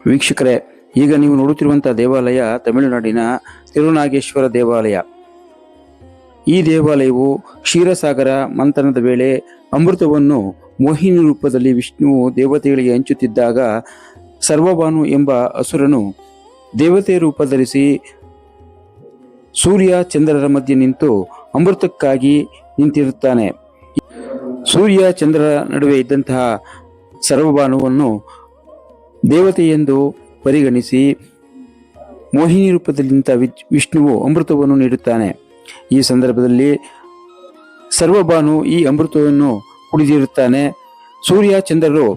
ವೀಕ್ಷಕರೇ, ಈಗ ನೀವು ನೋಡುತ್ತಿರುವಂತಹ ದೇವಾಲಯ ತಮಿಳುನಾಡಿನ ತಿರುನಾಗೇಶ್ವರ ದೇವಾಲಯ. ಈ ದೇವಾಲಯವು ಕ್ಷೀರಸಾಗರ ಮಂಥನದ ವೇಳೆ ಅಮೃತವನ್ನು ಮೋಹಿನಿ ರೂಪದಲ್ಲಿ ವಿಷ್ಣುವು ದೇವತೆಗಳಿಗೆ ಹಂಚುತ್ತಿದ್ದಾಗ ಸರ್ವಭಾನು ಎಂಬ ಅಸುರನು ದೇವತೆ ರೂಪ ಧರಿಸಿ ಸೂರ್ಯ ಚಂದ್ರರ ಮಧ್ಯೆ ನಿಂತು ಅಮೃತಕ್ಕಾಗಿ ನಿಂತಿರುತ್ತಾನೆ. ಸೂರ್ಯ ಚಂದ್ರರ ನಡುವೆ ಇದ್ದಂತಹ ಸರ್ವಭಾನುವನ್ನು ದೇವತೆ ಎಂದು ಪರಿಗಣಿಸಿ ಮೋಹಿನಿ ರೂಪದಲ್ಲಿ ನಿಂತ ವಿಷ್ಣುವು ಅಮೃತವನ್ನು ನೀಡುತ್ತಾನೆ. ಈ ಸಂದರ್ಭದಲ್ಲಿ ಸರ್ವಭಾನು ಈ ಅಮೃತವನ್ನು ಕುಡಿದಿರುತ್ತಾನೆ. ಸೂರ್ಯ ಚಂದ್ರರು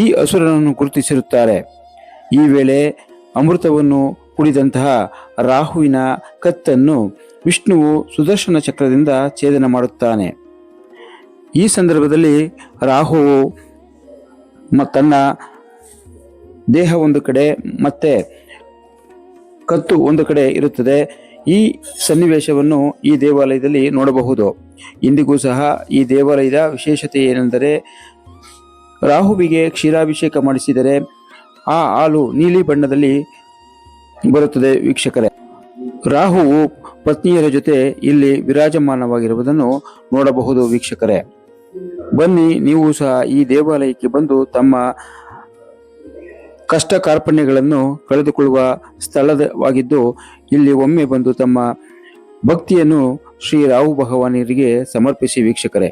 ಈ ಅಸುರನನ್ನು ಗುರುತಿಸಿರುತ್ತಾರೆ. ಈ ವೇಳೆ ಅಮೃತವನ್ನು ಕುಡಿದಂತಹ ರಾಹುವಿನ ಕತ್ತನ್ನು ವಿಷ್ಣುವು ಸುದರ್ಶನ ಚಕ್ರದಿಂದ ಛೇದನ ಮಾಡುತ್ತಾನೆ. ಈ ಸಂದರ್ಭದಲ್ಲಿ ರಾಹುವು ತನ್ನ ದೇಹ ಒಂದು ಕಡೆ ಮತ್ತೆ ಕತ್ತು ಒಂದು ಕಡೆ ಇರುತ್ತದೆ. ಈ ಸನ್ನಿವೇಶವನ್ನು ಈ ದೇವಾಲಯದಲ್ಲಿ ನೋಡಬಹುದು. ಇಂದಿಗೂ ಸಹ ಈ ದೇವಾಲಯದ ವಿಶೇಷತೆ ಏನೆಂದರೆ, ರಾಹುವಿಗೆ ಕ್ಷೀರಾಭಿಷೇಕ ಮಾಡಿಸಿದರೆ ಆ ಹಾಲು ನೀಲಿ ಬಣ್ಣದಲ್ಲಿ ಬರುತ್ತದೆ. ವೀಕ್ಷಕರೇ, ರಾಹುವು ಪತ್ನಿಯರ ಜೊತೆ ಇಲ್ಲಿ ವಿರಾಜಮಾನವಾಗಿರುವುದನ್ನು ನೋಡಬಹುದು. ವೀಕ್ಷಕರೇ, ಬನ್ನಿ, ನೀವು ಸಹ ಈ ದೇವಾಲಯಕ್ಕೆ ಬಂದು ತಮ್ಮ ಕಷ್ಟ ಕಾರ್ಪಣ್ಯಗಳನ್ನು ಕಳೆದುಕೊಳ್ಳುವ ಸ್ಥಳವಾಗಿದ್ದು ಇಲ್ಲಿ ಒಮ್ಮೆ ಬಂದು ತಮ್ಮ ಭಕ್ತಿಯನ್ನು ಶ್ರೀ ರಾಹು ಭಗವಾನರಿಗೆ ಸಮರ್ಪಿಸಿ. ವೀಕ್ಷಕರೇ,